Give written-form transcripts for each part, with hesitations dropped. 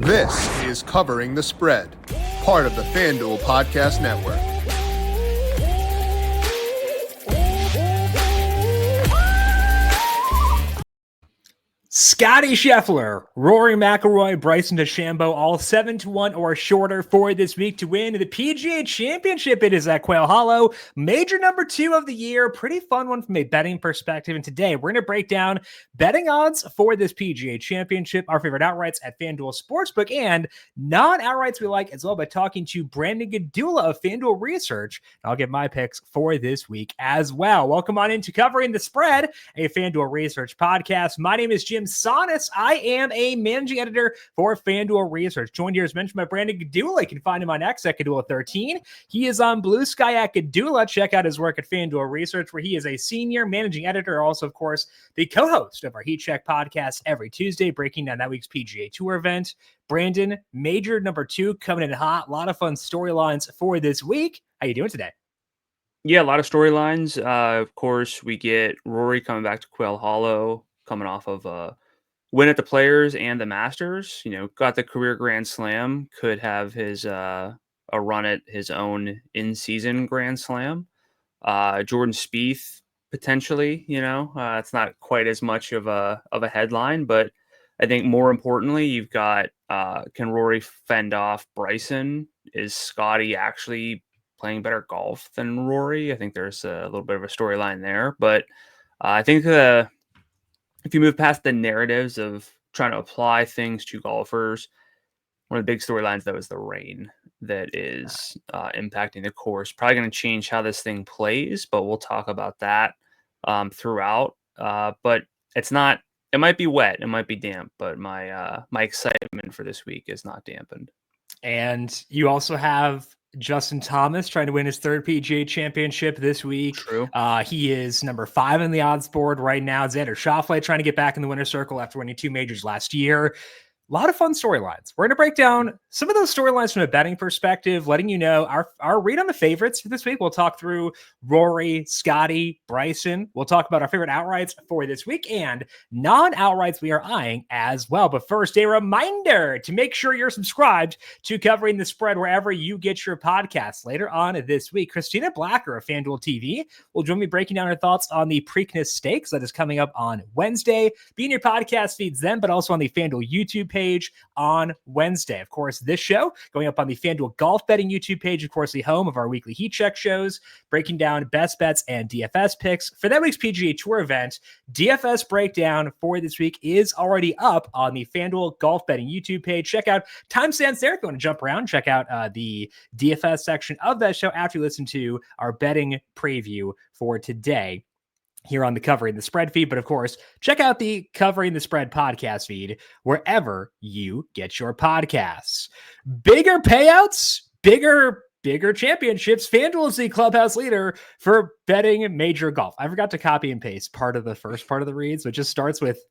This is Covering the Spread, part of the FanDuel Podcast Network. Scottie, Scheffler, Rory, McIlroy, Bryson, DeChambeau, all 7-1 or shorter for this week to win the PGA Championship. It is at Quail Hollow, major number 2 of the year. Pretty fun one from a betting perspective. And today we're going to break down betting odds for this PGA Championship, our favorite outrights at FanDuel Sportsbook, and non-outrights we like as well by talking to Brandon Gdula of FanDuel Research. And I'll give my picks for this week as well. Welcome on into Covering the Spread, a FanDuel Research podcast. My name is JimSannes. I am a managing editor for FanDuel Research. Joined here as mentioned by Brandon Gdula. You can find him on X at Gdula13. He is on Blue Sky at Gdula. Check out his work at FanDuel Research, where he is a senior managing editor, also, of course, the co-host of our Heat Check podcast every Tuesday, breaking down that week's PGA Tour event. Brandon, major number 2 coming in hot. A lot of fun storylines for this week. How you doing today? Yeah, a lot of storylines. Of course, we get Rory coming back to Quail Hollow, coming off of a win at the Players and the Masters. You know, got the career Grand Slam. Could have his a run at his own in-season Grand Slam. Jordan Spieth potentially. You know, it's not quite as much of a headline, but I think more importantly, you've got can Rory fend off Bryson? Is Scottie actually playing better golf than Rory? I think there's a little bit of a storyline there, but I think if you move past the narratives of trying to apply things to golfers, one of the big storylines, though, is the rain that is impacting the course. Probably going to change how this thing plays, but we'll talk about that throughout. But it's not, it might be wet, it might be damp, but my excitement for this week is not dampened. And you also have Justin Thomas trying to win his 3rd PGA Championship this week. True. He is number 5 in the odds board right now. Xander Schauffele trying to get back in the winner's circle after winning 2 majors last year. A lot of fun storylines. We're going to break down some of those storylines from a betting perspective, letting you know our read on the favorites for this week. We'll talk through Rory, Scottie, Bryson. We'll talk about our favorite outrights for this week and non-outrights we are eyeing as well. But first, a reminder to make sure you're subscribed to Covering the Spread wherever you get your podcasts. Later on this week, Christina Blacker of FanDuel TV will join me breaking down her thoughts on the Preakness Stakes that is coming up on Wednesday. Be in your podcast feeds then, but also on the FanDuel YouTube page on Wednesday. Of course, this show going up on the FanDuel Golf Betting YouTube page, of course, the home of our weekly Heat Check shows, breaking down best bets and DFS picks for that week's PGA Tour event. DFS breakdown for this week is already up on the FanDuel Golf Betting YouTube page. Check out timestamps there if you want to jump around. Check out the DFS section of that show after you listen to our betting preview for today here on the Covering the Spread feed. But of course, check out the Covering the Spread podcast feed wherever you get your podcasts. Bigger payouts, bigger championships. FanDuel is the clubhouse leader for betting major golf. I forgot to copy and paste part of the first part of the read, so it just starts with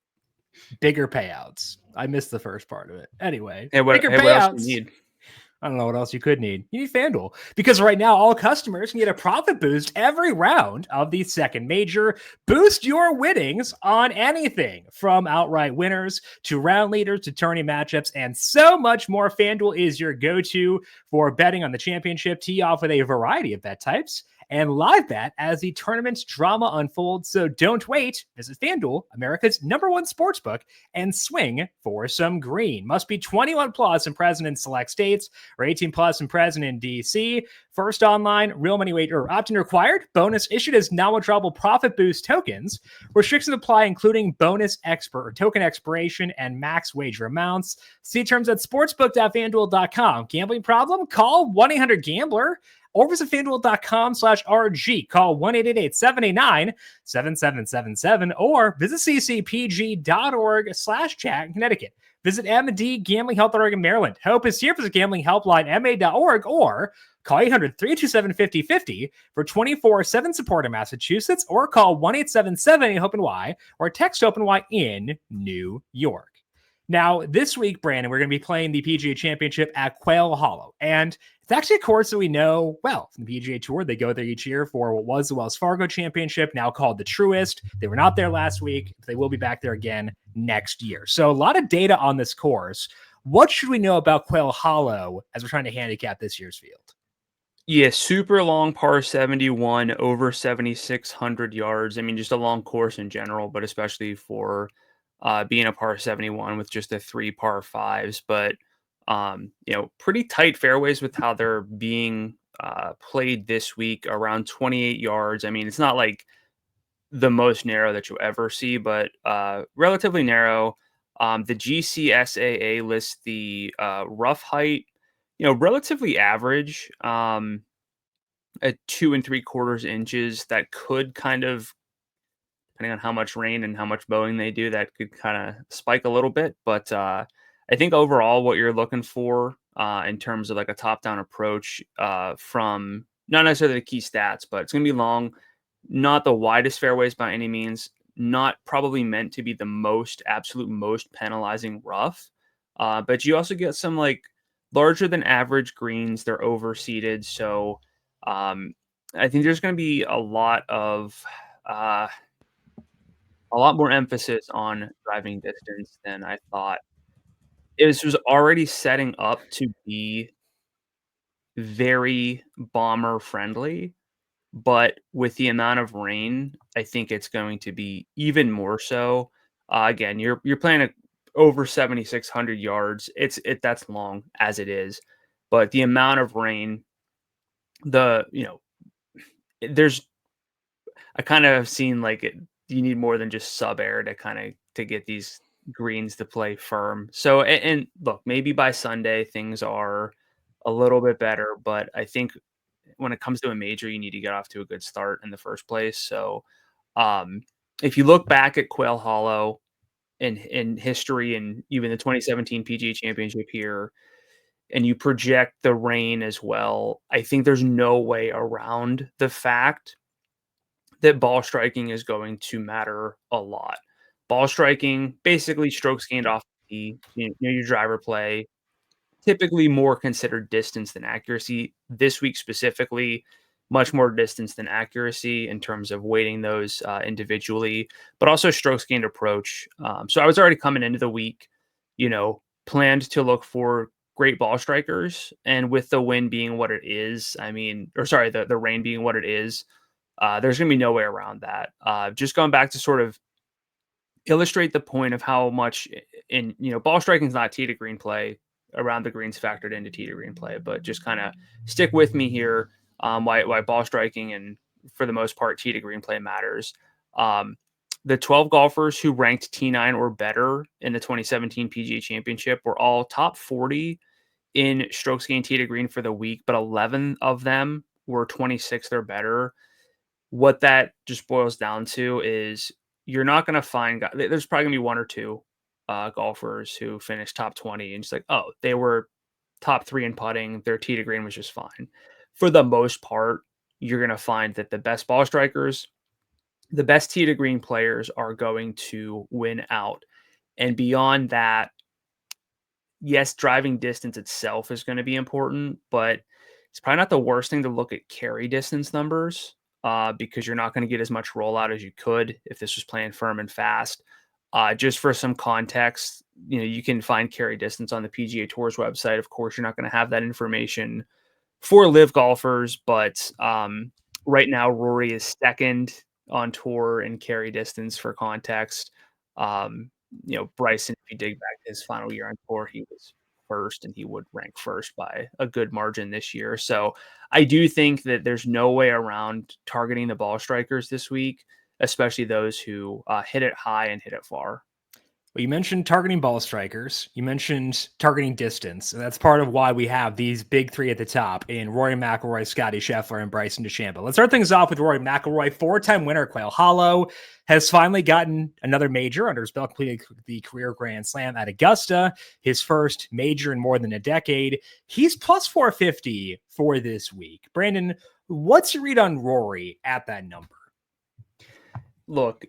bigger payouts. I missed the first part of it. Anyway, bigger payouts. What else do you need? I don't know what else you could need. You need FanDuel, because right now all customers can get a profit boost every round of the second major. Boost your winnings on anything from outright winners to round leaders to tourney matchups and so much more. FanDuel is your go-to for betting on the championship. Tee off with a variety of bet types and live bet as the tournament's drama unfolds. So don't wait. Visit FanDuel, America's #1 sportsbook, and swing for some green. Must be 21 plus and present in select states, or 18 plus and present in DC. First online, real money wager opt-in required. Bonus issued as non-withdrawable profit boost tokens. Restrictions apply, including bonus token expiration and max wager amounts. See terms at sportsbook.fanduel.com. Gambling problem? Call 1-800-GAMBLER. Or visit FanDuel.com/RG. Call 1-888-789-7777 or visit ccpg.org/chat in Connecticut. Visit MD Gambling Help Oregon, Maryland. Help is here. Visit Gambling Helpline MA.org or call 800-327-5050 for 24/7 support in Massachusetts, or call 1-877-HOPE-NY or text HOPE-NY in New York. Now, this week, Brandon, we're going to be playing the PGA Championship at Quail Hollow. And it's actually a course that we know well from the PGA Tour. They go there each year for what was the Wells Fargo Championship, now called the Truist. They were not there last week. They will be back there again next year. So a lot of data on this course. What should we know about Quail Hollow as we're trying to handicap this year's field? Yeah, super long par 71, over 7,600 yards. I mean, just a long course in general, but especially for being a par 71 with just the 3 par 5s. But, pretty tight fairways with how they're being played this week, around 28 yards. I mean, it's not like the most narrow that you'll ever see, but relatively narrow. The GCSAA lists the rough height, relatively average, at 2 3/4 inches. That could kind of, depending on how much rain and how much mowing they do, that could kind of spike a little bit. But I think overall, what you're looking for in terms of like a top-down approach from not necessarily the key stats, but it's going to be long, not the widest fairways by any means, not probably meant to be the absolute most penalizing rough. But you also get some like larger than average greens. They're overseeded. So I think there's going to be a lot more emphasis on driving distance than I thought. It was already setting up to be very bomber friendly, but with the amount of rain, I think it's going to be even more so. Again, you're playing over 7,600 yards. That's long as it is, but the amount of rain, the you know, there's I kind of have seen like you need more than just sub air to to get these greens to play firm. So and look, maybe by Sunday things are a little bit better, but I think when it comes to a major, you need to get off to a good start in the first place. So um, if you look back at Quail Hollow in history and even the 2017 PGA Championship here, and you project the rain as well, I think there's no way around the fact that ball striking is going to matter a lot. Ball striking, basically strokes gained off the your driver play, typically more considered distance than accuracy. This week specifically, much more distance than accuracy in terms of weighting those individually, but also strokes gained approach. So I was already coming into the week, planned to look for great ball strikers, and with the wind being what it is, the rain being what it is, there's going to be no way around that. Just going back to sort of illustrate the point of how much ball striking is not tee to green play. Around the greens factored into tee to green play, but just kind of stick with me here. Why ball striking and for the most part tee to green play matters. The 12 golfers who ranked T9 or better in the 2017 PGA Championship were all top 40 in strokes gained tee to green for the week, but 11 of them were 26th or better. What that just boils down to is you're not going to find there's probably going to be one or two golfers who finished top 20 and just like, oh, they were top 3 in putting, their tee to green was just fine. For the most part, you're going to find that the best ball strikers, the best tee to green players are going to win out. And beyond that, yes, driving distance itself is going to be important, but it's probably not the worst thing to look at carry distance numbers because you're not going to get as much rollout as you could if this was playing firm and fast. Just for some context, you can find carry distance on the PGA Tour's website. Of course, you're not going to have that information for live golfers, but right now Rory is second on tour in carry distance for context. Bryson, if you dig back to his final year on tour, he was first and he would rank first by a good margin this year. So I do think that there's no way around targeting the ball strikers this week, especially those who hit it high and hit it far. Well, you mentioned targeting ball strikers. You mentioned targeting distance. And that's part of why we have these big three at the top in Rory McIlroy, Scottie Scheffler, and Bryson DeChambeau. Let's start things off with Rory McIlroy, 4-time winner, Quail Hollow, has finally gotten another major under his belt, completed the career Grand Slam at Augusta, his first major in more than a decade. He's plus 450 for this week. Brandon, what's your read on Rory at that number? Look,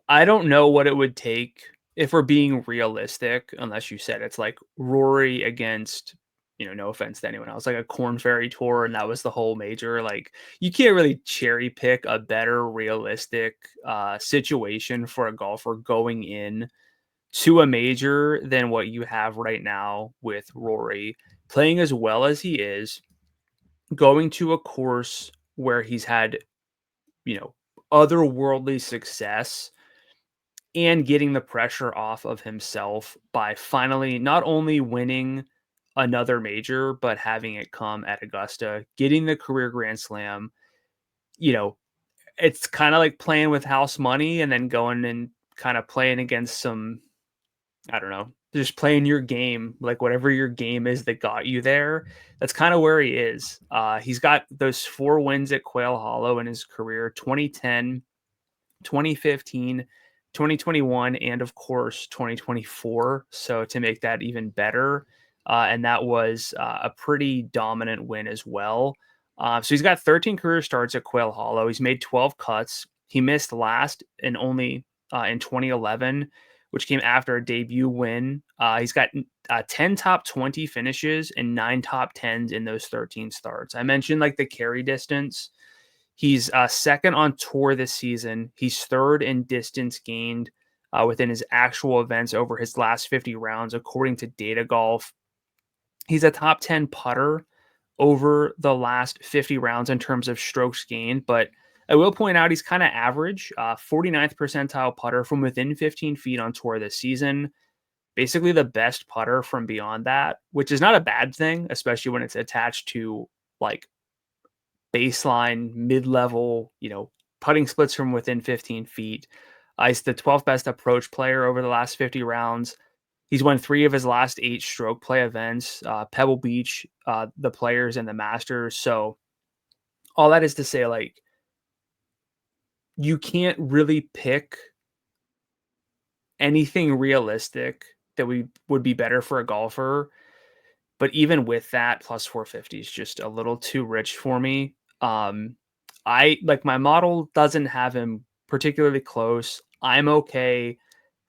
I don't know what it would take if we're being realistic, unless you said it's like Rory against, no offense to anyone else, like a Corn Ferry Tour, and that was the whole major. Like, you can't really cherry pick a better realistic situation for a golfer going in to a major than what you have right now with Rory playing as well as he is, going to a course where he's had, otherworldly success and getting the pressure off of himself by finally not only winning another major, but having it come at Augusta, getting the career Grand Slam. It's kind of like playing with house money and then going and kind of playing against some, I don't know, just playing your game, like whatever your game is that got you there. That's kind of where he is. He's got those 4 wins at Quail Hollow in his career: 2010, 2015, 2021, and of course 2024. So to make that even better, and that was a pretty dominant win as well. So he's got 13 career starts at Quail Hollow. He's made 12 cuts. He missed last in only in 2011, which came after a debut win. He's got 10 top 20 finishes and 9 top 10s in those 13 starts. I mentioned like the carry distance. He's second on tour this season. He's third in distance gained within his actual events over his last 50 rounds, according to Data Golf. He's a top 10 putter over the last 50 rounds in terms of strokes gained, but I will point out he's kind of average, 49th percentile putter from within 15 feet on tour this season. Basically the best putter from beyond that, which is not a bad thing, especially when it's attached to like baseline, mid-level, putting splits from within 15 feet. He's the 12th best approach player over the last 50 rounds. He's won 3 of his last 8 stroke play events, Pebble Beach, the Players, and the Masters. So all that is to say, like, you can't really pick anything realistic that would be better for a golfer. But even with that, plus 450 is just a little too rich for me. I like my model doesn't have him particularly close. I'm okay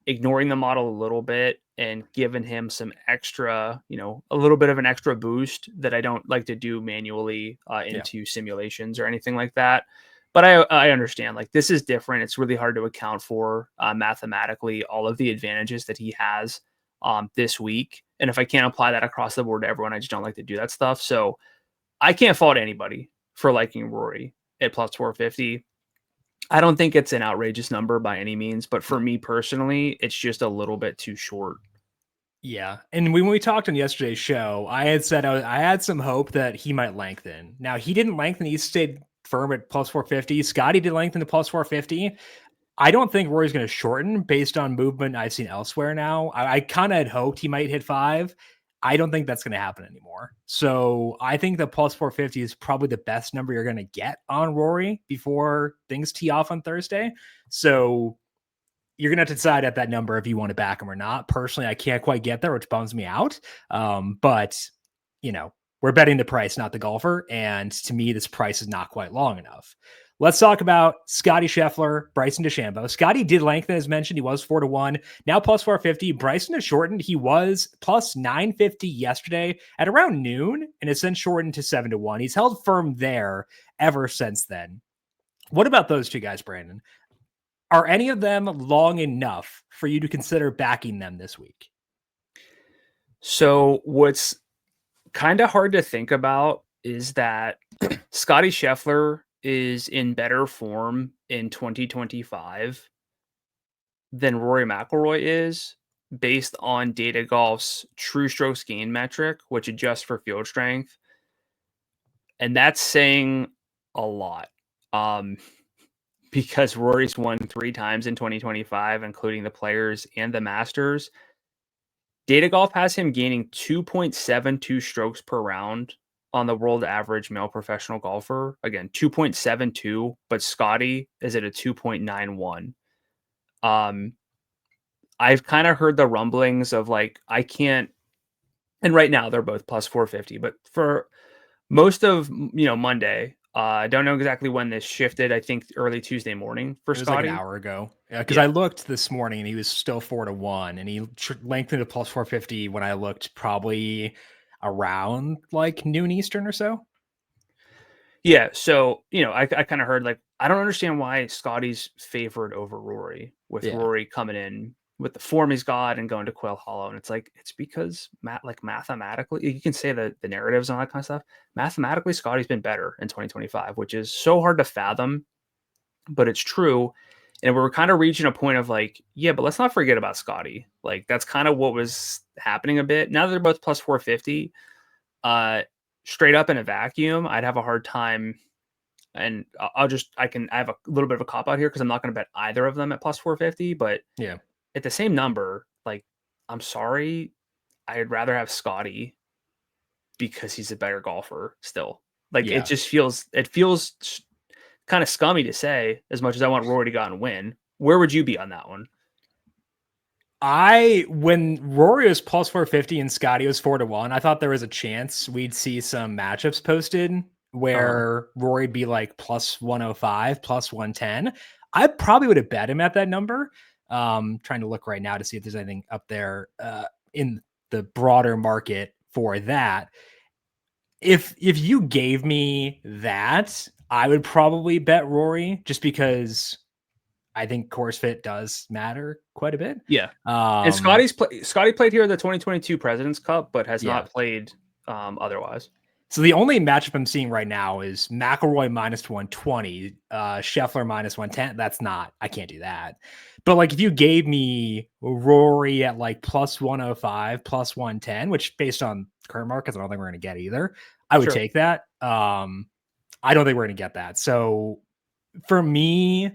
ignoring the model a little bit and giving him some extra, a little bit of an extra boost that I don't like to do manually into simulations or anything like that. But I understand, like, this is different. It's really hard to account for mathematically all of the advantages that he has this week. And if I can't apply that across the board to everyone, I just don't like to do that stuff. So I can't fault anybody for liking Rory at plus 450. I don't think it's an outrageous number by any means, but for me personally, it's just a little bit too short. Yeah. And when we talked on yesterday's show, I had said I had some hope that he might lengthen. Now, he didn't lengthen. He stayed firm at plus 450. Scottie did lengthen to plus 450. I don't think Rory's going to shorten based on movement I've seen elsewhere now. I kind of had hoped he might hit 5. I don't think that's going to happen anymore. So I think the plus 450 is probably the best number you're going to get on Rory before things tee off on Thursday. So you're going to have to decide at that number if you want to back him or not. Personally, I can't quite get there, which bums me out. But, we're betting the price, not the golfer. And to me, this price is not quite long enough. Let's talk about Scottie Scheffler, Bryson DeChambeau. Scottie did lengthen, as mentioned. He was 4-1, now plus 450. Bryson has shortened. He was plus 950 yesterday at around noon, and has since shortened to 7-1. He's held firm there ever since then. What about those two guys, Brandon? Are any of them long enough for you to consider backing them this week? So what's kind of hard to think about is that Scottie Scheffler is in better form in 2025 than Rory McIlroy is, based on Data Golf's true strokes gain metric, which adjusts for field strength. And that's saying a lot. Because Rory's won 3 times in 2025, including the Players and the Masters. Data Golf has him gaining 2.72 strokes per round on the world average male professional golfer. Again, 2.72, but Scottie is at a 2.91. I've kind of heard the rumblings of like, I can't, and right now they're both plus 450, but for most of, Monday, I don't know exactly when this shifted. I think early Tuesday morning for Scottie. Like an hour ago. Yeah, because I looked this morning and he was still 4-1, and he lengthened to plus 450 when I looked probably around like noon Eastern or so. Yeah, so I kind of heard like, I don't understand why Scottie's favored over Rory with Rory coming in with the form he's got and going to Quail Hollow. And it's like, it's because mathematically, you can say the narratives and all that kind of stuff. Mathematically, Scottie's been better in 2025, which is so hard to fathom, but it's true. And we're kind of reaching a point of like, yeah, but let's not forget about Scottie. Like that's kind of what was happening a bit. Now that they're both plus 450, straight up in a vacuum, I'd have a hard time. And I have a little bit of a cop out here because I'm not going to bet either of them at plus 450, but Yeah. at the same number, like, I'm sorry, I'd rather have Scottie because he's a better golfer still. Like, Yeah. it feels kind of scummy to say as much as I want Rory to go out and win. Where would you be on that one? When Rory was plus 450 and Scottie was 4-1, I thought there was a chance we'd see some matchups posted where Rory'd be like plus 105, plus 110. I probably would have bet him at that number. Trying to look right now to see if there's anything up there in the broader market for that. If you gave me that, I would probably bet Rory just because I think course fit does matter quite a bit. Yeah. And Scottie played here at the 2022 President's Cup, but has not played otherwise. So the only matchup I'm seeing right now is McIlroy minus 120, Scheffler minus 110. I can't do that. But like if you gave me Rory at like plus 105, plus 110, which based on current markets, I don't think we're going to get either. I would take that. I don't think we're going to get that. So for me,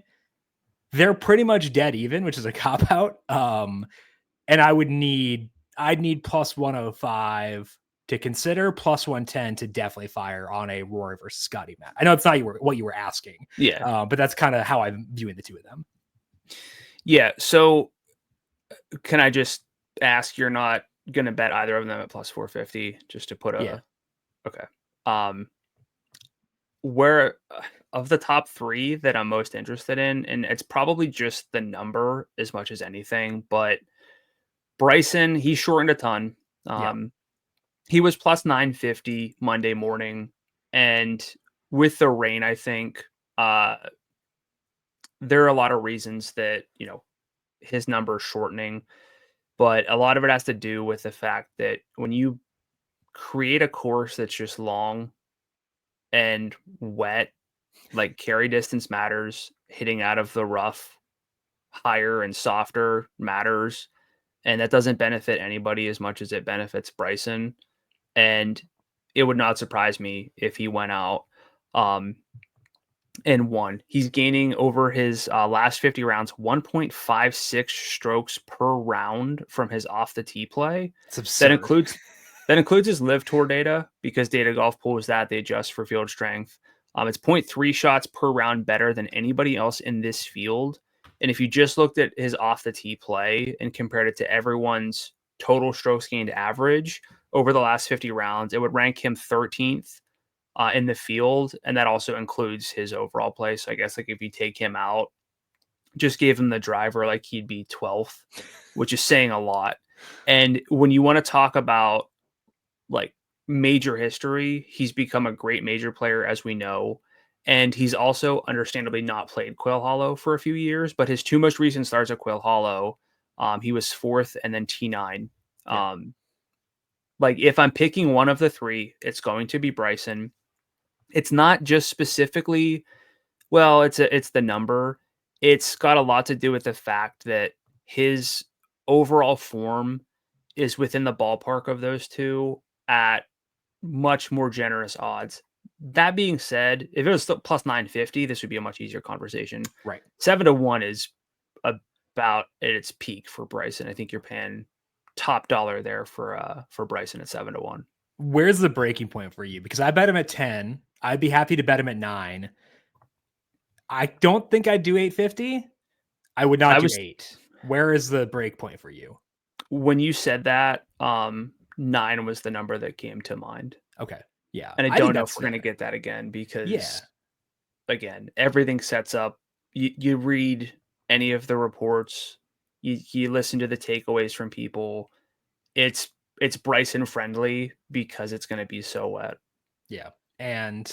they're pretty much dead even, which is a cop out. And I'd need plus 105 to consider, plus 110 to definitely fire on a Rory versus Scottie match. I know it's not what you were asking. Yeah. But that's kind of how I'm viewing the two of them. Yeah. So can I just ask, you're not going to bet either of them at plus 450 just to put okay. Where of the top three that I'm most interested in, and it's probably just the number as much as anything, but Bryson, he shortened a ton. He was plus 950 Monday morning. And with the rain, I think there are a lot of reasons that, his number is shortening, but a lot of it has to do with the fact that when you create a course that's just long and wet, like carry distance matters, hitting out of the rough higher and softer matters. And that doesn't benefit anybody as much as it benefits Bryson. And it would not surprise me if he went out and won. He's gaining over his last 50 rounds 1.56 strokes per round from his off the tee play. That includes his live tour data, because Data Golf pulls that, they adjust for field strength. It's 0.3 shots per round better than anybody else in this field. And if you just looked at his off the tee play and compared it to everyone's total strokes gained average over the last 50 rounds, it would rank him 13th in the field. And that also includes his overall play. So I guess like if you take him out, just gave him the driver, like he'd be 12th, which is saying a lot. And when you want to talk about like major history, he's become a great major player, as we know. And he's also understandably not played Quail Hollow for a few years, but his two most recent starts at Quail Hollow, he was 4th and then T9. Like if I'm picking one of the three, it's going to be Bryson. It's not just specifically, it's the number. It's got a lot to do with the fact that his overall form is within the ballpark of those two at much more generous odds. That being said, if it was still plus 950, this would be a much easier conversation. Right. 7-1 is about at its peak for Bryson. I think you're paying top dollar there for Bryson at 7-1. Where's the breaking point for you? Because I bet him at 10. I'd be happy to bet him at 9. I don't think I'd do 850. I would not do 8. Where is the break point for you? When you said that, 9 was the number that came to mind. Okay. Yeah. And I don't know if we're going to get that again, because again, everything sets up. You read any of the reports, you listen to the takeaways from people. It's Bryson friendly because it's going to be so wet. Yeah. And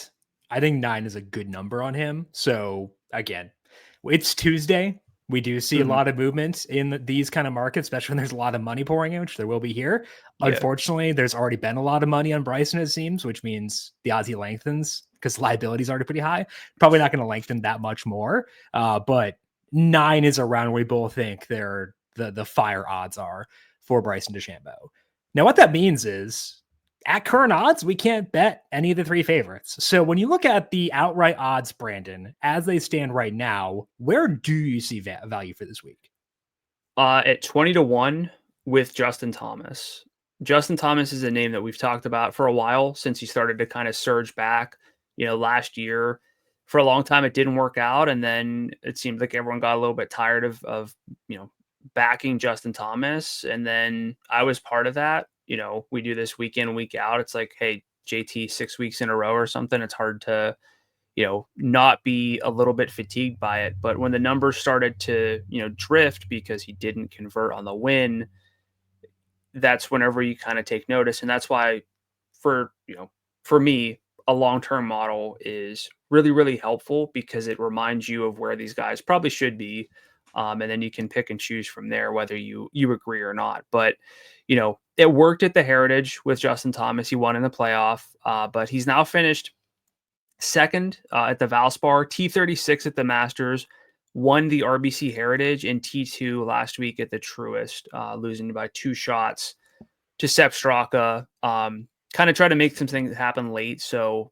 I think 9 is a good number on him. So again, it's Tuesday. We do see a lot of movement in these kind of markets, especially when there's a lot of money pouring in, which there will be here. Yeah. Unfortunately, there's already been a lot of money on Bryson, it seems, which means the odds he lengthens because liability is already pretty high. Probably not going to lengthen that much more. But 9 is around where we both think the fire odds are for Bryson DeChambeau. Now, what that means is at current odds, we can't bet any of the 3 favorites. So when you look at the outright odds, Brandon, as they stand right now, where do you see value for this week? At 20-1 with Justin Thomas. Justin Thomas is a name that we've talked about for a while since he started to kind of surge back, last year. For a long time, it didn't work out. And then it seemed like everyone got a little bit tired of backing Justin Thomas. And then I was part of that. We do this week in, week out. It's like, hey, JT 6 weeks in a row or something. It's hard to, not be a little bit fatigued by it. But when the numbers started to, drift because he didn't convert on the win, that's whenever you kind of take notice. And that's why for me, a long-term model is really, really helpful because it reminds you of where these guys probably should be. And then you can pick and choose from there, whether you agree or not. But, it worked at the Heritage with Justin Thomas. He won in the playoff, but he's now finished second at the Valspar, T36 at the Masters, won the RBC Heritage, and T2 last week at the Truist, losing by 2 shots to Sepp Straka. Kind of tried to make some things happen late, so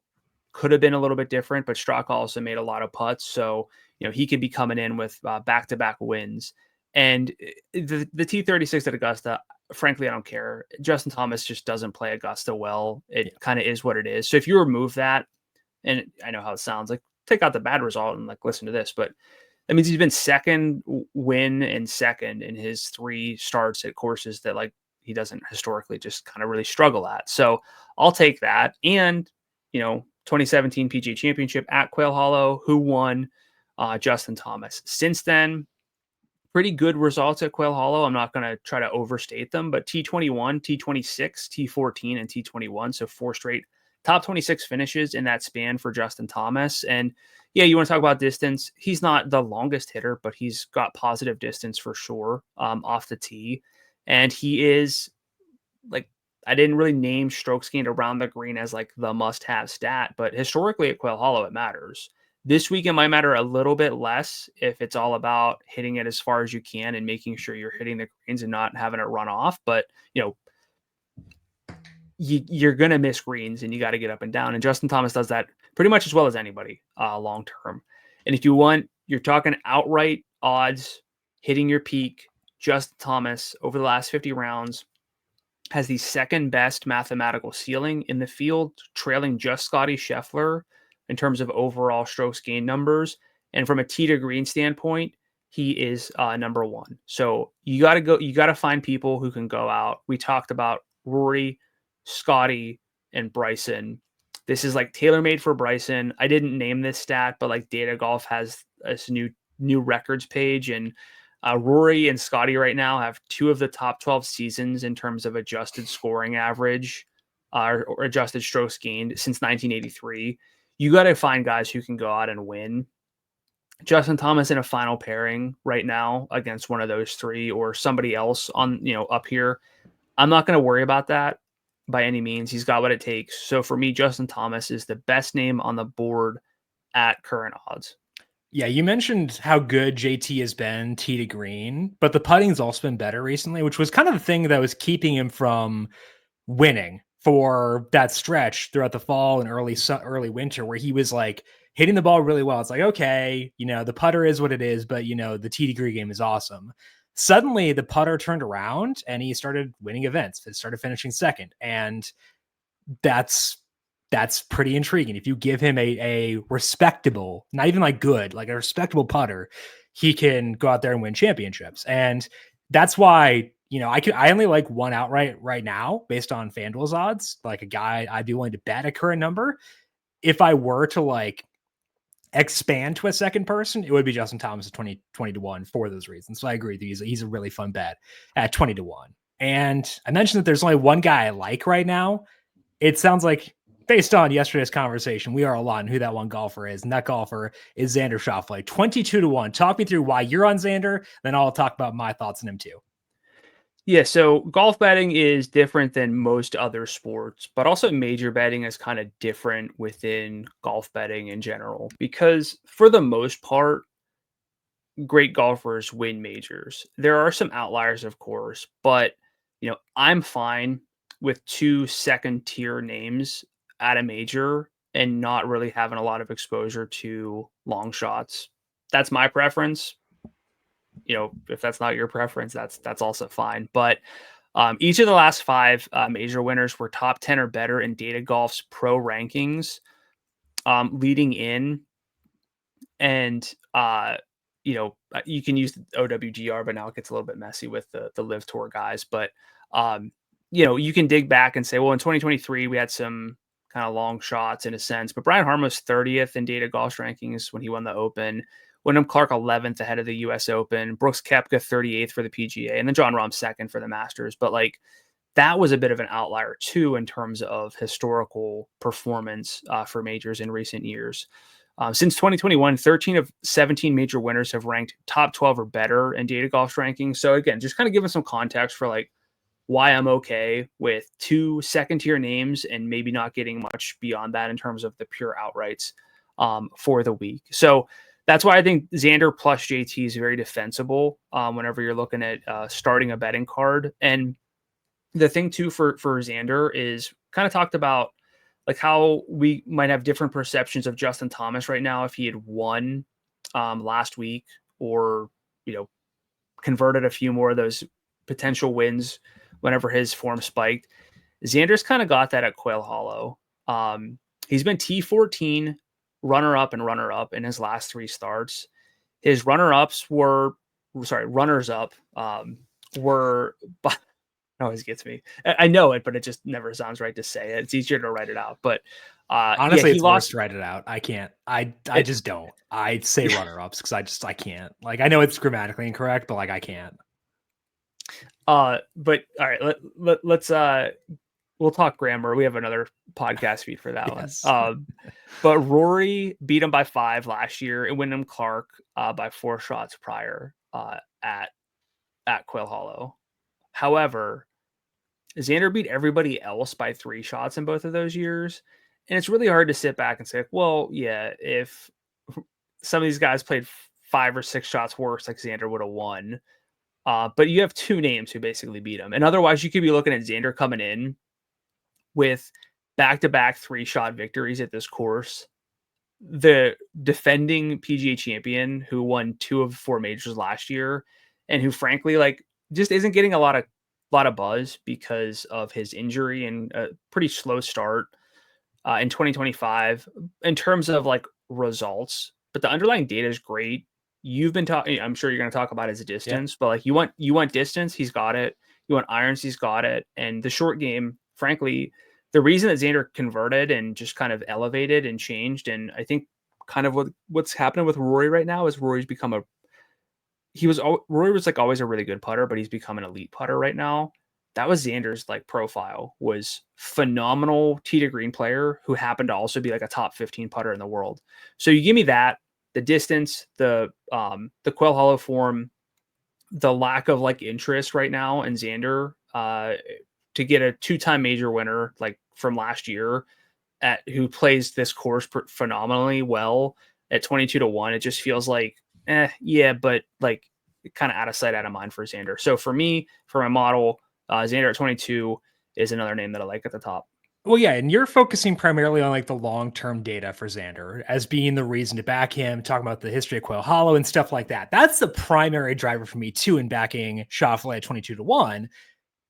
could have been a little bit different, but Straka also made a lot of putts, so he could be coming in with back-to-back wins. And the T36 at Augusta, frankly, I don't care. Justin Thomas just doesn't play Augusta well. It kind of is what it is. So if you remove that, and I know how it sounds, like take out the bad result and listen to this, but that means he's been second win and second in his 3 starts at courses that he doesn't historically just kind of really struggle at. So I'll take that. And, 2017 PGA Championship at Quail Hollow, who won? Justin Thomas. Since then, pretty good results at Quail Hollow. I'm not going to try to overstate them, but T21, T26, T14, and T21. So 4 straight top 26 finishes in that span for Justin Thomas. And yeah, you want to talk about distance. He's not the longest hitter, but he's got positive distance for sure off the tee. And he is I didn't really name strokes gained around the green as the must-have stat, but historically at Quail Hollow, it matters. This week, it might matter a little bit less if it's all about hitting it as far as you can and making sure you're hitting the greens and not having it run off. But, you're going to miss greens and you got to get up and down. And Justin Thomas does that pretty much as well as anybody long term. And if you're talking outright odds, hitting your peak, Justin Thomas over the last 50 rounds has the second best mathematical ceiling in the field, trailing just Scottie Scheffler in terms of overall strokes gained numbers. And from a tee to green standpoint, he is number 1. So you got to find people who can go out. We talked about Rory, Scottie, and Bryson. This is tailor-made for Bryson. I didn't name this stat, but Data Golf has this new records page, and Rory and Scottie right now have 2 of the top 12 seasons in terms of adjusted scoring average or adjusted strokes gained since 1983. You got to find guys who can go out and win. Justin Thomas in a final pairing right now against one of those 3 or somebody else on, up here. I'm not going to worry about that by any means. He's got what it takes. So for me, Justin Thomas is the best name on the board at current odds. Yeah, you mentioned how good JT has been tee to green, but the putting's also been better recently, which was kind of the thing that was keeping him from winning for that stretch throughout the fall and early winter, where he was hitting the ball really well. It's okay, the putter is what it is, but the tee to green game is awesome. Suddenly the putter turned around and he started winning events. It started finishing second, and that's pretty intriguing. If you give him a respectable, not even good, a respectable putter, he can go out there and win championships. And that's why, I only like 1 outright right now based on FanDuel's odds, a guy I'd be willing to bet a current number. If I were to expand to a second person, it would be Justin Thomas at 20-1 for those reasons. So I agree with you. He's a really fun bet at 20-1. And I mentioned that there's only 1 guy I like right now. It sounds like based on yesterday's conversation, we are aligned who that one golfer is, and that golfer is Xander Schauffele, 22-1. Talk me through why you're on Xander, then I'll talk about my thoughts on him too. Yeah, so golf betting is different than most other sports, but also major betting is kind of different within golf betting in general because for the most part, great golfers win majors. There are some outliers, of course, but I'm fine with 2 second-tier names at a major and not really having a lot of exposure to long shots. That's my preference. If that's not your preference, that's also fine. But each of the last 5 major winners were top 10 or better in Data Golf's pro rankings leading in. And, you can use OWGR, but now it gets a little bit messy with the Live Tour guys. But, you can dig back and say, well, in 2023, we had some kind of long shots in a sense. But Brian Harman was 30th in Data Golf's rankings when he won the Open. Wyndham Clark 11th ahead of the U.S. Open, Brooks Koepka 38th for the PGA, and then Jon Rahm 2nd for the Masters. But that was a bit of an outlier too in terms of historical performance for majors in recent years. Since 2021, 13 of 17 major winners have ranked top 12 or better in Data Golf's rankings. So again, just kind of give us some context for why I'm okay with 2 second-tier names and maybe not getting much beyond that in terms of the pure outrights for the week. So that's why I think Xander plus JT is very defensible whenever you're looking at starting a betting card. And the thing too for Xander is kind of talked about how we might have different perceptions of Justin Thomas right now if he had won last week or, converted a few more of those potential wins whenever his form spiked. Xander's kind of got that at Quail Hollow. He's been T14 runner-up and runner-up in his last 3 starts. His runners-up were always gets me. I know it, but it just never sounds right to say it. It's easier to write it out. But honestly, it's worse to write it out. I can't. I just don't. I say runner-ups because I can't. I know it's grammatically incorrect, but I can't. But all right, let's we'll talk grammar. We have another podcast feed for that yes. one. But Rory beat him by 5 last year and Wyndham Clark by 4 shots prior at Quail Hollow. However, Xander beat everybody else by 3 shots in both of those years. And it's really hard to sit back and say, well, yeah, if some of these guys played 5 or 6 shots worse, Xander would have won. But you have 2 names who basically beat him. And otherwise, you could be looking at Xander coming in with back-to-back 3-shot victories at this course. The defending PGA champion who won 2 of 4 majors last year and who frankly just isn't getting a lot of buzz because of his injury and a pretty slow start in 2025 in terms of results. But the underlying data is great. You've been talking, I'm sure you're going to talk about his distance, but you want distance, he's got it. You want irons, he's got it. And the short game, frankly, the reason that Xander converted and just kind of elevated and changed, and I think kind of what's happening with Rory right now is Rory was always a really good putter, but he's become an elite putter right now. That was Xander's profile, was phenomenal tee to green player who happened to also be a top 15 putter in the world. So you give me that, the distance, the Quail Hollow form, the lack of interest right now in Xander to get a 2-time major winner from last year who plays this course phenomenally well at 22-1. It just feels but kind of out of sight, out of mind for Xander. So for me, for my model, Xander at 22 is another name that I like at the top. Well, yeah, and you're focusing primarily on the long-term data for Xander as being the reason to back him, talking about the history of Quail Hollow and stuff like that. That's the primary driver for me too in backing Schauffele at 22-1.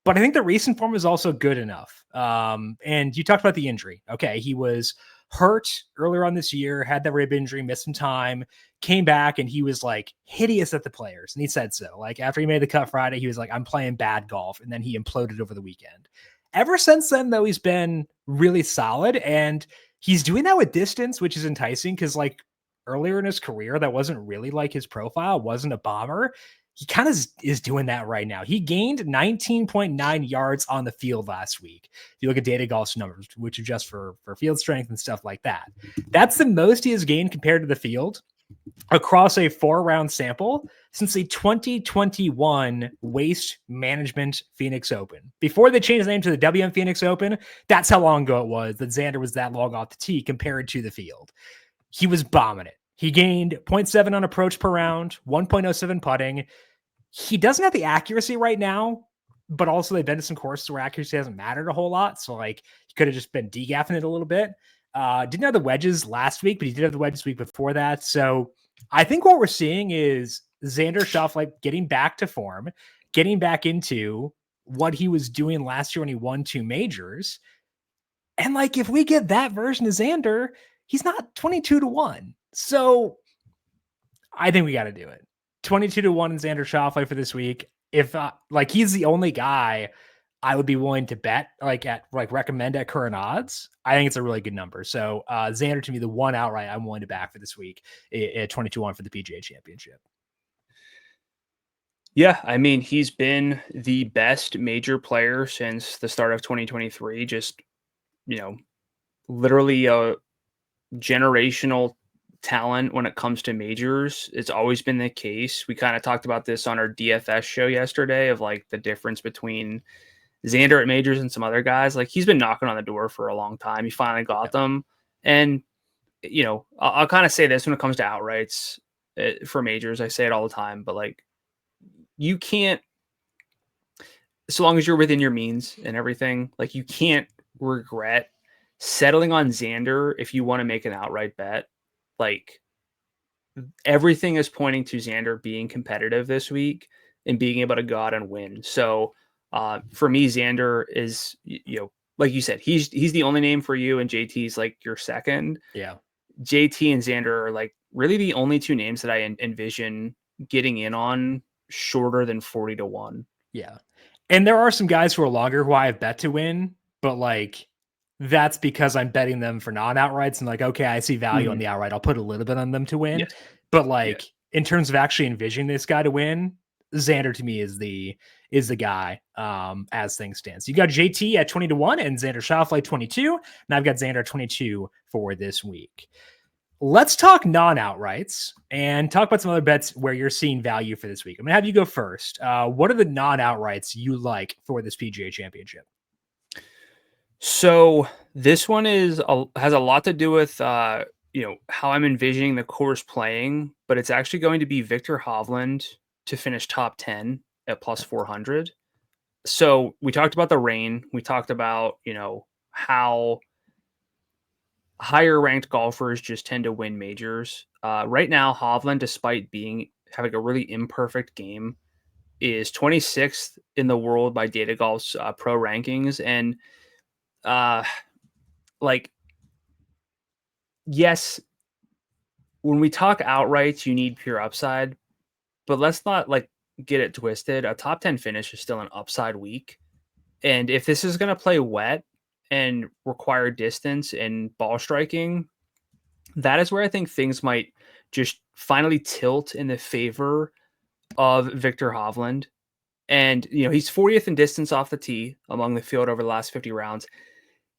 But I think the recent form is also good enough. And you talked about the injury. Okay, he was hurt earlier on this year, had that rib injury, missed some time, came back, and he was hideous at the Players. And he said so. After he made the cut Friday, he was I'm playing bad golf. And then he imploded over the weekend. Ever since then, though, he's been really solid. And he's doing that with distance, which is enticing because earlier in his career, that wasn't really his profile, wasn't a bomber. he kind of is doing that right now. He gained 19.9 yards on the field last week. If you look at Data Golf's numbers, which adjust for field strength and stuff like that, that's the most he has gained compared to the field across a 4-round sample since the 2021 Waste Management Phoenix Open. Before they changed the name to the WM Phoenix Open, that's how long ago it was that Xander was that long off the tee compared to the field. He was bombing it. He gained 0.7 on approach per round, 1.07 putting. He doesn't have the accuracy right now, but also they've been to some courses where accuracy hasn't mattered a whole lot. So like he could have just been degaffing it a little bit. Didn't have the wedges last week, but he did have the wedges week before that. So I think what we're seeing is Xander Schauffele getting back to form, getting back into what he was doing last year when he won 2 majors. And like, if we get that version of Xander, he's not 22-1. So I think we got to do it. 22-1 in Xander Schauffele for this week. If like he's the only guy I would be willing to bet recommend at current odds. I think it's a really good number. So Xander to me, the one outright I'm willing to back for this week at 22-1 for the PGA Championship. Yeah, I mean, he's been the best major player since the start of 2023. Just, literally a generational talent when it comes to majors. It's always been the case. We kind of talked about this on our DFS show yesterday of like the difference between Xander at majors and some other guys. Like he's been knocking on the door for a long time. He finally got them. And, I'll kind of say this when it comes to outrights for majors. I say it all the time, but like you can't, so long as you're within your means and everything, like you can't regret settling on Xander if you want to make an outright bet. Like everything is pointing to Xander being competitive this week and being able to go out and win. So for me, Xander is, like you said, he's the only name for you, and JT's like your second. Yeah. JT and Xander are like really the only 2 names that I envision getting in on shorter than 40-1. Yeah. And there are some guys who are longer who I have bet to win, but like that's because I'm betting them for non-outrights and like, okay, I see value on the outright. I'll put a little bit on them to win. Yes. But like in terms of actually envisioning this guy to win, Xander to me is the guy as things stand. So you got JT at 20-1 and Xander Schauffele 22. And I've got Xander at 22 for this week. Let's talk non-outrights and talk about some other bets where you're seeing value for this week. I'm gonna have you go first. What are the non-outrights you like for this PGA Championship? So this one has a lot to do with how I'm envisioning the course playing, but it's actually going to be Viktor Hovland to finish top 10 at plus 400. So we talked about the rain. We talked about how higher ranked golfers just tend to win majors. Right now, Hovland, despite having a really imperfect game, is 26th in the world by Data Golf's pro rankings. And yes, when we talk outrights, you need pure upside, but let's not get it twisted. A top 10 finish is still an upside week. And if this is going to play wet and require distance and ball striking, that is where I think things might just finally tilt in the favor of Viktor Hovland. And, he's 40th in distance off the tee among the field over the last 50 rounds,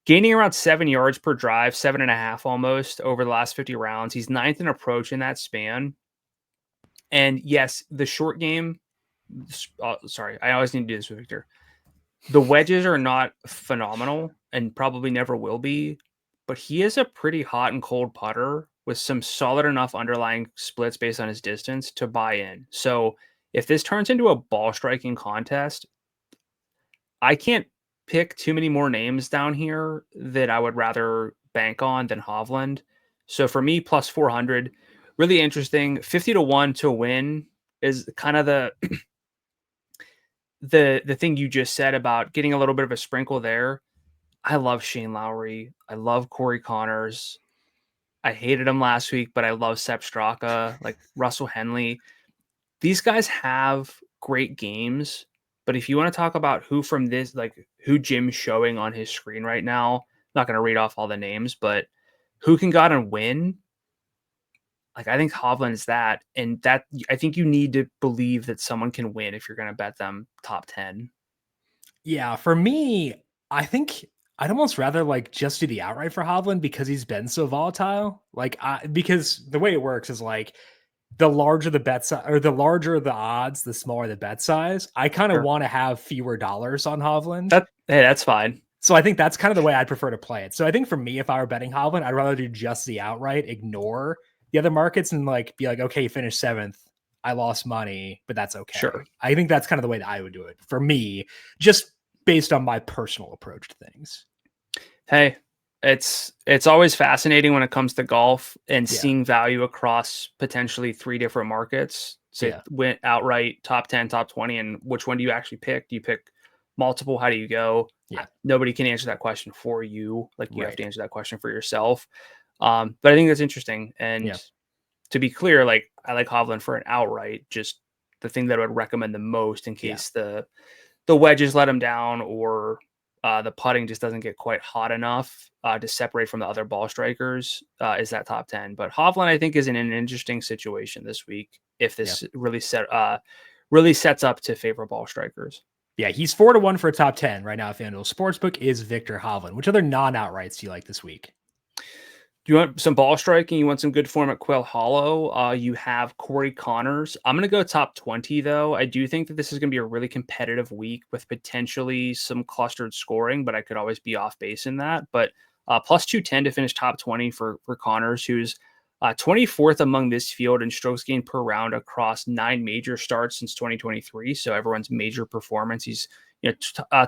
gaining around 7 yards per drive, 7.5 almost over the last 50 rounds. He's 9th in approach in that span. And yes, the short game, sorry, I always need to do this with Victor. The wedges are not phenomenal and probably never will be, but he is a pretty hot and cold putter with some solid enough underlying splits based on his distance to buy in. So if this turns into a ball striking contest, I can't pick too many more names down here that I would rather bank on than Hovland. So for me, plus 400, really interesting. 50-1 to win is kind of the thing you just said about getting a little bit of a sprinkle there. I love Shane Lowry. I love Corey Connors. I hated him last week, but I love Sepp Straka, like Russell Henley. These guys have great games, but if you want to talk about who from this, who Jim's showing on his screen right now, I'm not going to read off all the names, but who can go out and win? Like, I think Hovland is that, and that I think you need to believe that someone can win if you're going to bet them top 10. Yeah, for me, I think I'd almost rather like just do the outright for Hovland because he's been so volatile. Because the way it works is like the larger the bet size or the larger the odds, the smaller the bet size. I kind of Sure. want to have fewer dollars on Hovland. Hey, that's fine. So I think that's kind of the way I'd prefer to play it. So I think for me, if I were betting Hovland, I'd rather do just the outright, ignore the other markets, and like be like, okay, you finished seventh. I lost money, but that's okay. Sure. I think that's kind of the way that I would do it for me, just based on my personal approach to things. Hey, it's always fascinating when it comes to golf and seeing value across potentially 3 different markets. So went outright, top 10, top 20, and which one do you actually pick? Do you pick multiple? How do you go? Yeah. Nobody can answer that question for you. Like, you have to answer that question for yourself. But I think that's interesting. And to be clear, like, I like Hovland for an outright, just the thing that I would recommend the most in case the wedges let him down, or the putting just doesn't get quite hot enough to separate from the other ball strikers, is that top 10. But Hovland, I think, is in an interesting situation this week if this really sets up to favor ball strikers. Yeah, he's 4-1 for a top 10 right now. FanDuel Sportsbook is Victor Hovland. Which other non-outrights do you like this week? Do you want some ball striking? You want some good form at Quail Hollow? You have Corey Connors. I'm going to go top 20, though. I do think that this is going to be a really competitive week with potentially some clustered scoring, but I could always be off base in that. But plus 210 to finish top 20 for Connors, who's 24th among this field in strokes gained per round across 9 major starts since 2023. So everyone's major performance. He's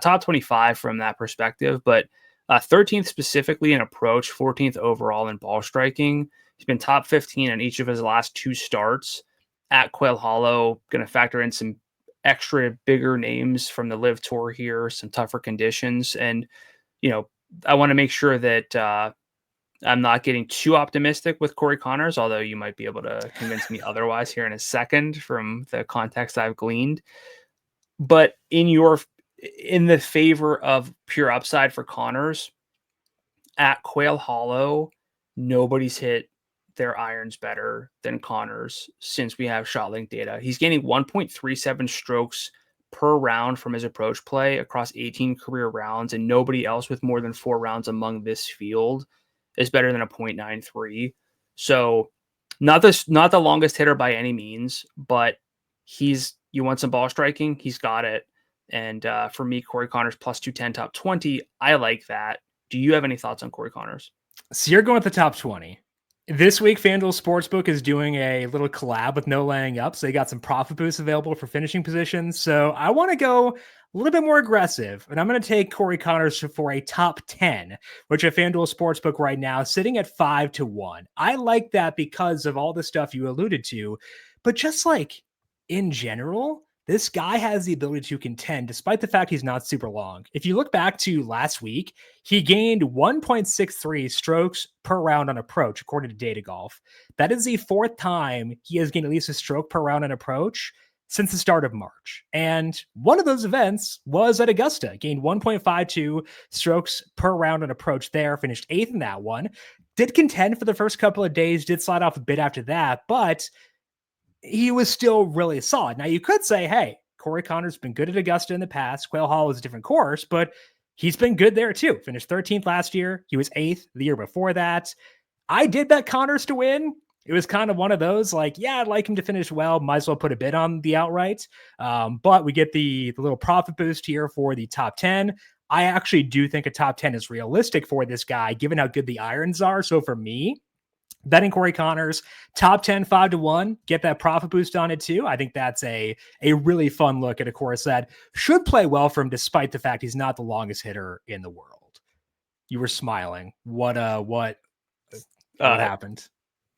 top 25 from that perspective, but 13th specifically in approach, 14th overall in ball striking. He's been top 15 in each of his last 2 starts at Quail Hollow. Going to factor in some extra bigger names from the Live Tour here, some tougher conditions. And, I want to make sure that I'm not getting too optimistic with Corey Connors, although you might be able to convince me otherwise here in a second from the context I've gleaned. But in the favor of pure upside for Connors, at Quail Hollow, nobody's hit their irons better than Connors since we have ShotLink data. He's gaining 1.37 strokes per round from his approach play across 18 career rounds, and nobody else with more than 4 rounds among this field is better than a 0.93. So not the longest hitter by any means, but you want some ball striking, he's got it. And for me, Corey Connors plus 210 top 20, I like that. Do you have any thoughts on Corey Connors? So you're going with the top 20. This week, FanDuel Sportsbook is doing a little collab with No Laying Up. So they got some profit boosts available for finishing positions. So I want to go a little bit more aggressive, and I'm going to take Corey Connors for a top 10, which at FanDuel Sportsbook right now sitting at 5-1. I like that because of all the stuff you alluded to, but just like in general, this guy has the ability to contend despite the fact he's not super long. If you look back to last week, he gained 1.63 strokes per round on approach, according to Data Golf. That is the 4th time he has gained at least a stroke per round on approach since the start of March. And one of those events was at Augusta, gained 1.52 strokes per round on approach there, finished 8th in that one. Did contend for the first couple of days, did slide off a bit after that, but he was still really solid. Now, you could say, hey, Corey Connors has been good at Augusta in the past. Quail Hollow is a different course, but he's been good there too. Finished 13th last year. He was 8th the year before that. I did bet Connors to win. It was kind of one of those like, yeah, I'd like him to finish well. Might as well put a bid on the outright. But we get the little profit boost here for the top 10. I actually do think a top 10 is realistic for this guy, given how good the irons are. So for me, betting Corey Connors, top 10, 5-1, get that profit boost on it too. I think that's a really fun look at a course that should play well for him, despite the fact he's not the longest hitter in the world. You were smiling. What happened?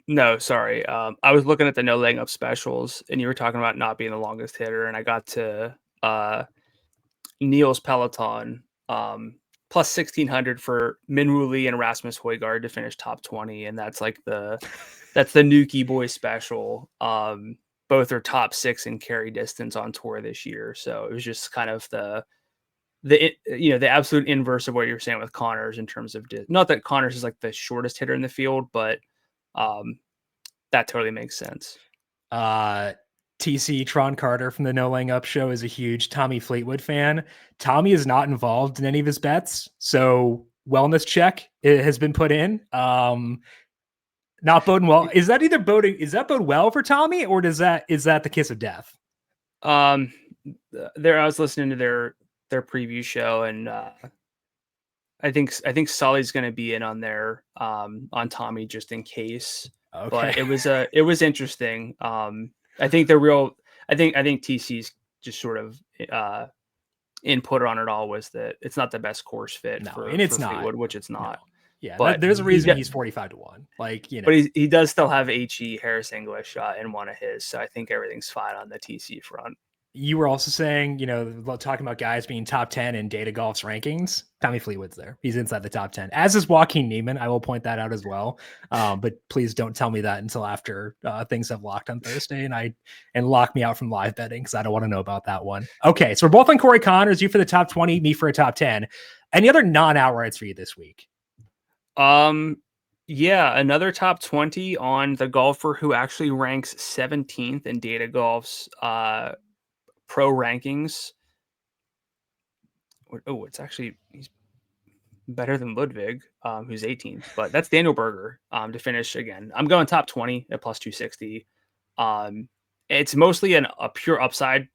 No, sorry. I was looking at the No Laying Up specials, and you were talking about not being the longest hitter, and I got to Neil's Peloton, plus 1,600 for Minwoo Lee and Rasmus Højgaard to finish top 20. And that's like that's the Nuki Boy special. Both are top 6 in carry distance on tour this year. So it was just kind of the absolute inverse of what you're saying with Connors in terms of, not that Connors is like the shortest hitter in the field, but That totally makes sense. TC Tron Carter from the No Laying Up show is a huge Tommy Fleetwood fan. Tommy is not involved in any of his bets, so wellness check has been put in. Not boding well. Is that bode well for Tommy, or is that the kiss of death? I was listening to their preview show, and I think Sully's going to be in on there on Tommy just in case. Okay. But it was interesting. I think TC's just sort of input on it all was that it's not the best course fit for Fleetwood, which it's not. No. Yeah, but there's a reason he's 45-1. Like, you know, but he does still have HE Harris English in one of his, so I think everything's fine on the TC front. You were also saying, talking about guys being top 10 in Data Golf's rankings. Tommy Fleetwood's there. He's inside the top 10, as is Joaquin Niemann. I will point that out as well. But please don't tell me that until after things have locked on Thursday and lock me out from live betting, because I don't want to know about that one. Okay, so we're both on Corey Connors, you for the top 20, me for a top 10. Any other non-outrights for you this week? Yeah, another top 20 on the golfer who actually ranks 17th in Data Golf's pro rankings. Oh, he's better than Ludwig, who's 18th, but that's Daniel Berger to finish again. I'm going top 20 at plus 260. It's mostly a pure upside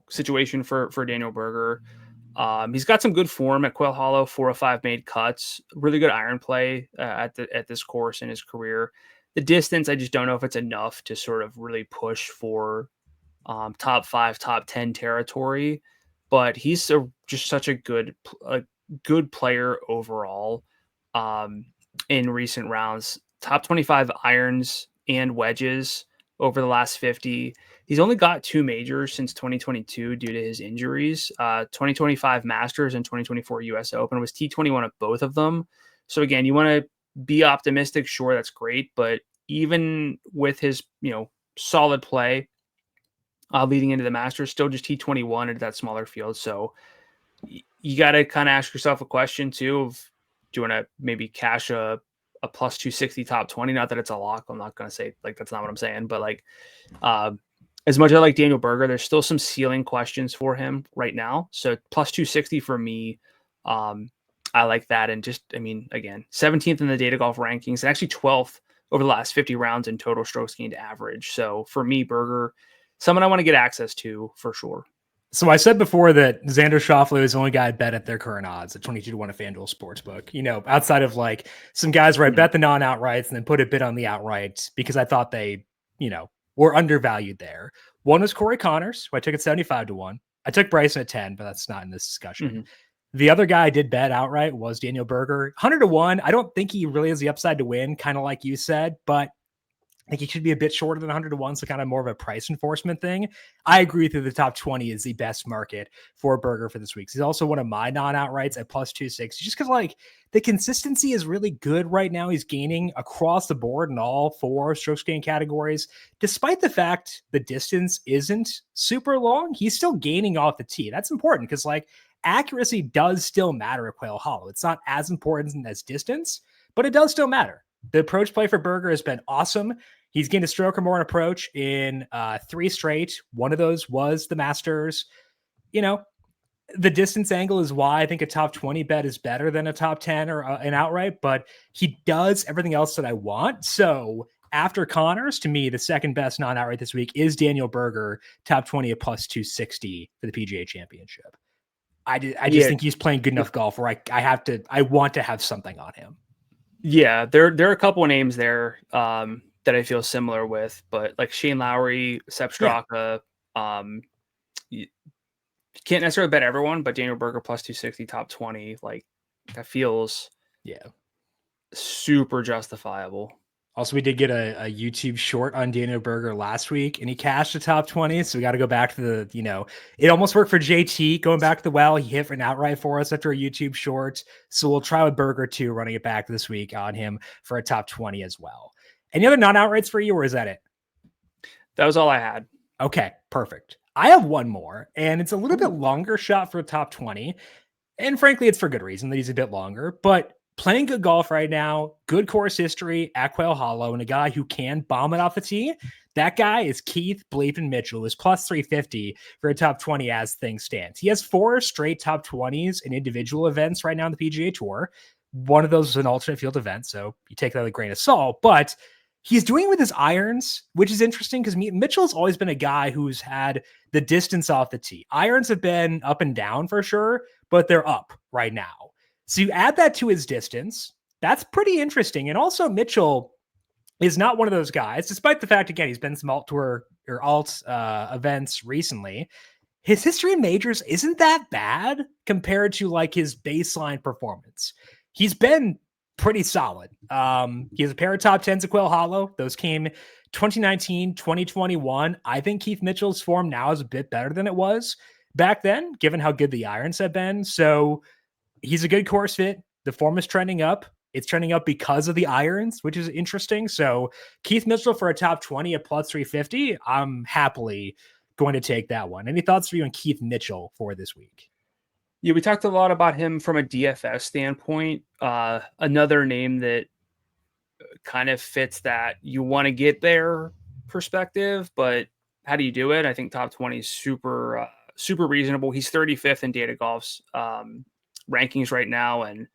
situation for Daniel Berger. He's got some good form at Quail Hollow, 4 of 5 made cuts, really good iron play at this course in his career. The distance, I just don't know if it's enough to sort of really push for top 5, top 10 territory, but he's just such a good player overall. In recent rounds, top 25 irons and wedges over the last 50. He's only got 2 majors since 2022 due to his injuries. 2025 Masters and 2024 US Open, was T21 at both of them. So again, you want to be optimistic. Sure, that's great, but even with his solid play leading into the Masters, still just T21 into that smaller field. So you got to kind of ask yourself a question too of, do you want to maybe cash a plus 260 top 20? Not that it's a lock. I'm not going to say that's not what I'm saying, but as much as I like Daniel Berger, there's still some ceiling questions for him right now. So plus 260 for me, I like that. And again, 17th in the Data Golf rankings and actually 12th over the last 50 rounds in total strokes gained average. So for me, Berger, someone I want to get access to for sure. So I said before that Xander Schauffele is the only guy I bet at their current odds at 22-1 at FanDuel Sportsbook. Outside of some guys where I bet the non-outrights and then put a bit on the outright because I thought they, were undervalued there. One was Corey Connors, who I took at 75-1. I took Bryson at 10, but that's not in this discussion. Mm-hmm. The other guy I did bet outright was Daniel Berger, 100-1. I don't think he really has the upside to win, kind of like you said, but I think he should be a bit shorter than 100-1, so kind of more of a price enforcement thing. I agree with you. The top 20 is the best market for Berger for this week. He's also one of my non-outrights at plus 260, just because the consistency is really good right now. He's gaining across the board in all 4 strokes gain categories. Despite the fact the distance isn't super long, he's still gaining off the tee. That's important because accuracy does still matter at Quail Hollow. It's not as important as distance, but it does still matter. The approach play for Berger has been awesome. He's gained a stroke or more in approach in 3 straight. One of those was the Masters. The distance angle is why I think a top 20 bet is better than a top 10 or an outright, but he does everything else that I want. So after Connors, to me, the second best non-outright this week is Daniel Berger, top 20 at plus 260 for the PGA Championship. I just think he's playing good enough golf where I want to have something on him. Yeah, there are a couple of names there that I feel similar with, but Shane Lowry, Sepp Straka, you can't necessarily bet everyone, but Daniel Berger plus 260 top 20, that feels super justifiable. Also, we did get a YouTube short on Daniel Berger last week, and he cashed the top 20. So we got to go back to it almost worked for JT going back to the well. He hit for an outright for us after a YouTube short. So we'll try with Berger too, running it back this week on him for a top 20 as well. Any other non-outrights for you, or is that it? That was all I had. Okay, perfect. I have one more, and it's a little bit longer shot for a top 20. And frankly, it's for good reason that he's a bit longer, but playing good golf right now, good course history at Quail Hollow, and a guy who can bomb it off the tee. That guy is Keith Bleepin Mitchell, who's plus 350 for a top 20 as things stand. He has 4 straight top 20s in individual events right now on the PGA Tour. One of those is an alternate field event, so you take that with a grain of salt, but he's doing it with his irons, which is interesting because Mitchell's always been a guy who's had the distance off the tee. Irons have been up and down for sure, but they're up right now. So you add that to his distance, that's pretty interesting. And also Mitchell is not one of those guys, despite the fact, again, he's been some alt tour or alt events recently. His history in majors isn't that bad compared to like his baseline performance. He's been pretty solid. He has a pair of top 10s at Quail Hollow. Those came 2019, 2021. I think Keith Mitchell's form now is a bit better than it was back then, given how good the irons have been. So he's a good course fit. The form is trending up. It's trending up because of the irons, which is interesting. So Keith Mitchell for a top 20 at plus 350, I'm happily going to take that one. Any thoughts for you on Keith Mitchell for this week? Yeah, we talked a lot about him from a DFS standpoint. Another name that kind of fits that you want to get there perspective, but how do you do it? I think top 20 is super reasonable. He's 35th in Data Golf's rankings right now, and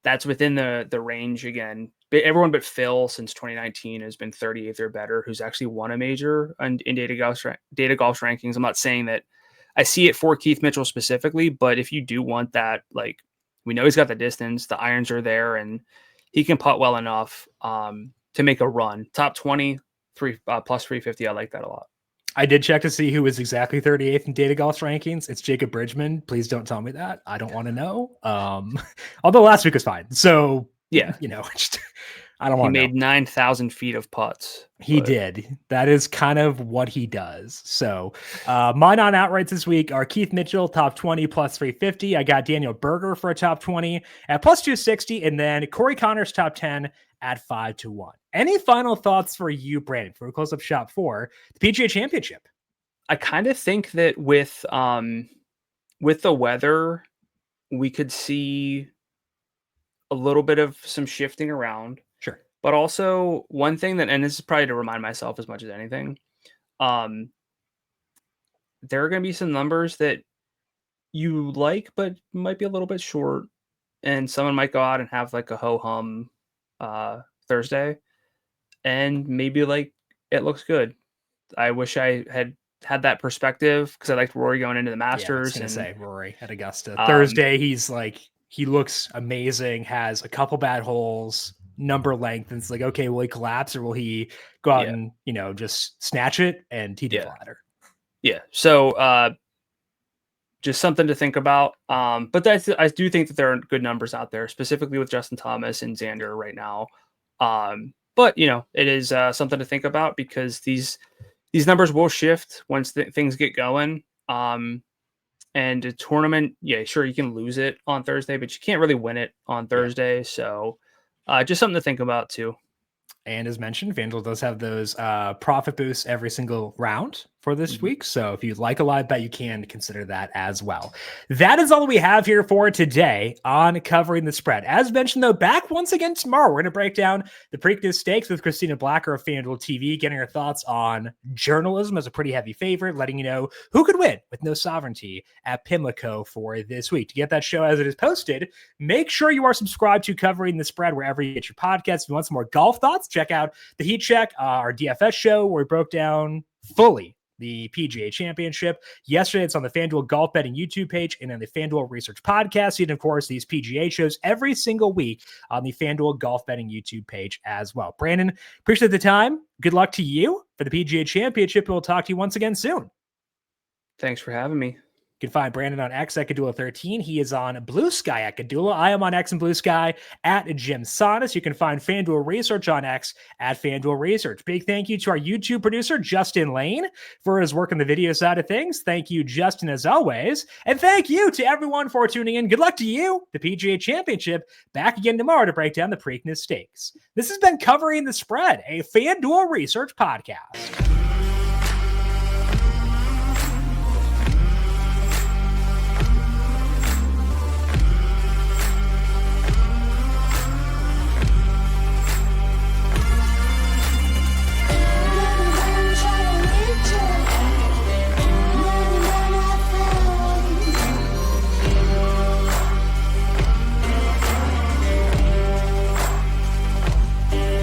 that's within the range. Again, everyone but Phil since 2019 has been 38th or better, who's actually won a major in Data Golf's rankings. I'm not saying that I see it for Keith Mitchell specifically, but if you do want that, like, we know he's got the distance, the irons are there, and he can putt well enough to make a run. Top 20, plus 350. I like that a lot. I did check to see who was exactly 38th in Data Golf's rankings. It's Jacob Bridgman. Please don't tell me that. I don't want to know. Although last week was fine. So yeah, I don't want to know. He made 9,000 feet of putts. He did. That is kind of what he does. So my non-outrights this week are Keith Mitchell, top 20, plus 350. I got Daniel Berger for a top 20 at plus 260. And then Corey Connors, top 10 at 5-1. Any final thoughts for you, Brandon, before we close up shop for the PGA Championship? I kind of think that with the weather, we could see a little bit of some shifting around. Sure. But also one thing that, and this is probably to remind myself as much as anything, there are going to be some numbers that you like, but might be a little bit short. And someone might go out and have like a ho-hum Thursday, and maybe like it looks good. I wish I had that perspective because I liked Rory going into the Masters. Yeah, I was gonna say Rory at Augusta. Thursday, he's like, he looks amazing, has a couple bad holes, number length, and it's like, okay, will he collapse or will he go out and just snatch it? And he did the latter. Yeah. So just something to think about. But I do think that there are good numbers out there, specifically with Justin Thomas and Xander right now. But it is something to think about because these numbers will shift once things get going. And a tournament, yeah, sure, you can lose it on Thursday, but you can't really win it on Thursday. Yeah. So just something to think about too. And as mentioned, FanDuel does have those profit boosts every single round for this week. So if you'd like a live bet, you can consider that as well. That is all we have here for today on Covering the Spread. As mentioned, though, back once again tomorrow. We're going to break down the Preakness Stakes with Christina Blacker of FanDuel TV, getting her thoughts on journalism as a pretty heavy favorite, letting you know who could win with no sovereignty at Pimlico for this week. To get that show as it is posted, make sure you are subscribed to Covering the Spread wherever you get your podcasts. If you want some more golf thoughts, check out the Heat Check, our DFS show, where we broke down fully the PGA Championship. Yesterday, it's on the FanDuel Golf Betting YouTube page and on the FanDuel Research podcast. And of course, these PGA shows every single week on the FanDuel Golf Betting YouTube page as well. Brandon, appreciate the time. Good luck to you for the PGA Championship. We'll talk to you once again soon. Thanks for having me. You can find Brandon on X at Gdula13. He is on Blue Sky at Gdula. I am on X and Blue Sky at JimSannes. You can find FanDuel Research on X at FanDuel Research. Big thank you to our YouTube producer, Justin Lane, for his work on the video side of things. Thank you, Justin, as always. And thank you to everyone for tuning in. Good luck to you. The PGA Championship back again tomorrow to break down the Preakness Stakes. This has been Covering the Spread, a FanDuel Research podcast.